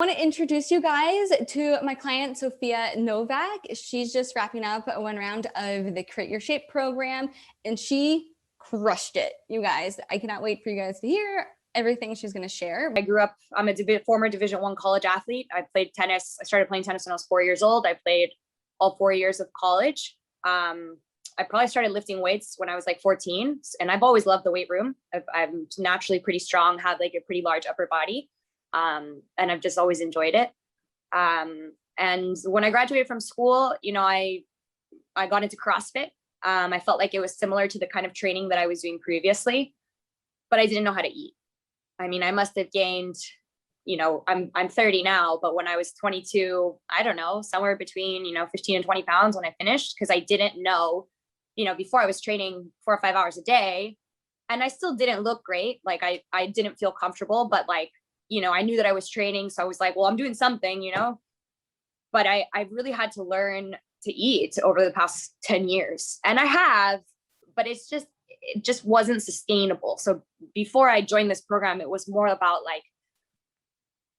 I want to introduce you guys to my client, Sofia Novak. She's just wrapping up one round of the Create Your Shape program, and she crushed it, you guys. I cannot wait for you guys to hear everything she's going to share. I'm a former Division I college athlete. I played tennis. I started playing tennis when I was 4 years old. I played all 4 years of college. I probably started lifting weights when I was like 14, and I've always loved the weight room. I'm naturally pretty strong, have like a pretty large upper body. And I've just always enjoyed it. And when I graduated from school, I got into CrossFit. I felt like it was similar to the kind of training that I was doing previously, but I didn't know how to eat. I mean, I must have gained, I'm 30 now, but when I was 22, I don't know, somewhere between, 15 and 20 pounds when I finished, because I didn't know, before I was training 4 or 5 hours a day, and I still didn't look great. Like I didn't feel comfortable, but like, I knew that I was training. So I was like, well, I'm doing something, but I really had to learn to eat over the past 10 years. And I have, but it just wasn't sustainable. So before I joined this program, it was more about like,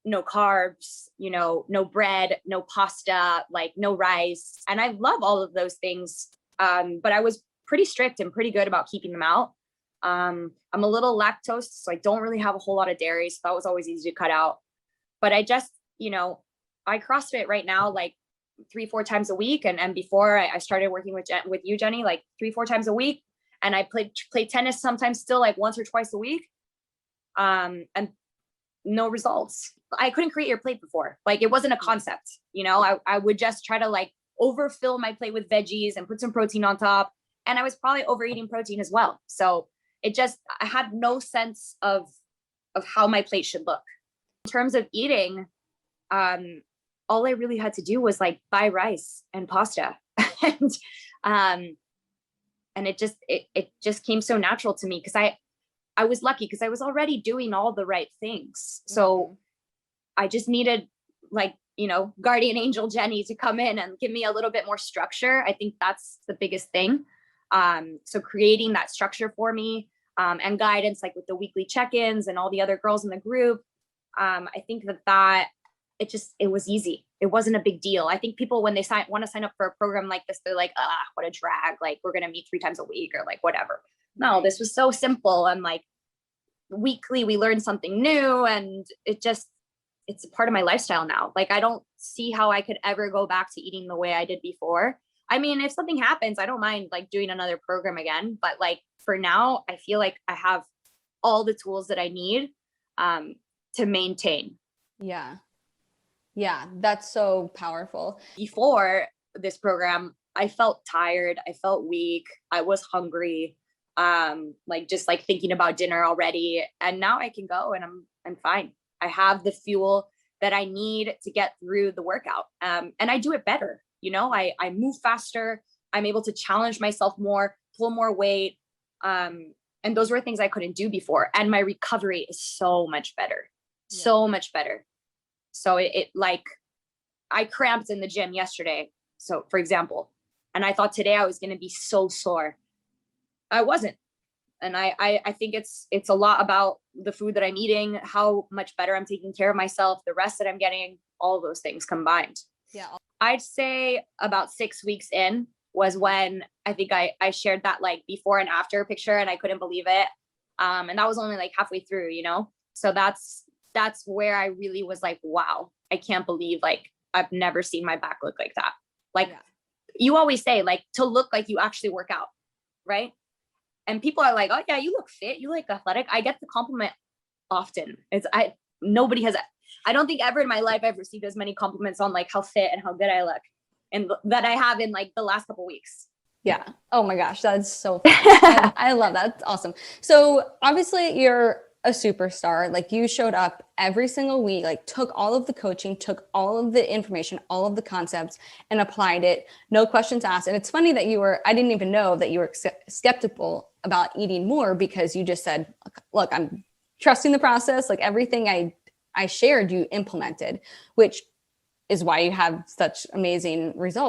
no carbs, no bread, no pasta, like no rice. And I love all of those things. But I was pretty strict and pretty good about keeping them out. I'm a little lactose, so I don't really have a whole lot of dairy. So that was always easy to cut out. But I just, I CrossFit right now, like 3-4 times a week. And before I started working with you, Jenny, like 3-4 times a week. And I played tennis sometimes still like once or twice a week. And no results. I couldn't create your plate before. Like it wasn't a concept, I would just try to like overfill my plate with veggies and put some protein on top. And I was probably overeating protein as well. So I had no sense of how my plate should look. In terms of eating, all I really had to do was like buy rice and pasta. and it just came so natural to me, because I was lucky because I was already doing all the right things. So I just needed like, guardian angel Jenny to come in and give me a little bit more structure. I think that's the biggest thing. So creating that structure for me, and guidance, like with the weekly check-ins and all the other girls in the group. I think that it was easy. It wasn't a big deal. I think people, when they want to sign up for a program like this, they're like, what a drag. Like we're going to meet 3 times a week or like whatever. No, this was so simple. And like weekly we learned something new, and it's a part of my lifestyle now. Like I don't see how I could ever go back to eating the way I did before. I mean, if something happens, I don't mind like doing another program again, but like for now, I feel like I have all the tools that I need to maintain. Yeah. Yeah, that's so powerful. Before this program, I felt tired. I felt weak. I was hungry. Just thinking about dinner already. And now I can go and I'm fine. I have the fuel that I need to get through the workout. And I do it better. I move faster. I'm able to challenge myself more, pull more weight. And those were things I couldn't do before. And my recovery is so much better, so much better. So it like, I cramped in the gym yesterday. So for example, and I thought today I was going to be so sore. I wasn't. And I think it's a lot about the food that I'm eating, how much better I'm taking care of myself, the rest that I'm getting, all those things combined. Yeah. I'd say about 6 weeks in was when I think I shared that like before and after picture, and I couldn't believe it. And that was only like halfway through, So that's where I really was like, wow, I can't believe like I've never seen my back look like that. Like you always say like to look like you actually work out, right? And people are like, oh yeah, you look fit, you look athletic. I get the compliment often. I don't think ever in my life I've received as many compliments on like how fit and how good I look, and that I have in like the last couple of weeks. Yeah. Oh my gosh, that's so fun. I love that. That's awesome. So obviously you're a superstar. Like you showed up every single week, like took all of the coaching, took all of the information, all of the concepts, and applied it. No questions asked. And it's funny that I didn't even know that you were skeptical about eating more, because you just said, look, I'm trusting the process. Like everything I shared, you implemented, which is why you have such amazing results.